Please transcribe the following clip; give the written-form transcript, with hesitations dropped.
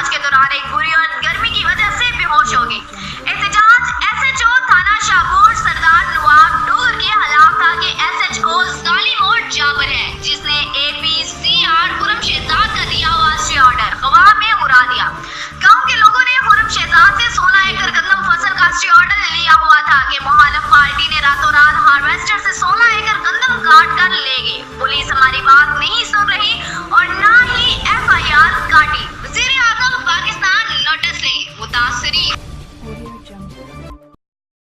एहतजाज के दौरान एक बुरी और गर्मी की वजह से बेहोश हो गई। एहतजाज SHO थाना शाहपुर सरदार नवाब डूगर के हलाफ था कि SHO जालिम और जाबर है, जिसने APCR खुर्रम शेहजाद का दिया हुआ स्टे ऑर्डर हवा में उड़ा दिया। गांव के लोगों ने खुर्रम शेहजाद से 16 एकड़ गंदम फसल का स्टे ऑर्डर लिया हुआ था कि मुखालिफ पार्टी ने रातों रात हार्वेस्टर से 16 एकड़ गंदम काट कर ले गई। पुलिस हमारी बात नहीं सुन रही और ना ही FIR काटी। वज़ीर-ए-आज़म पाकिस्तान नोटिस ले मुतासरीन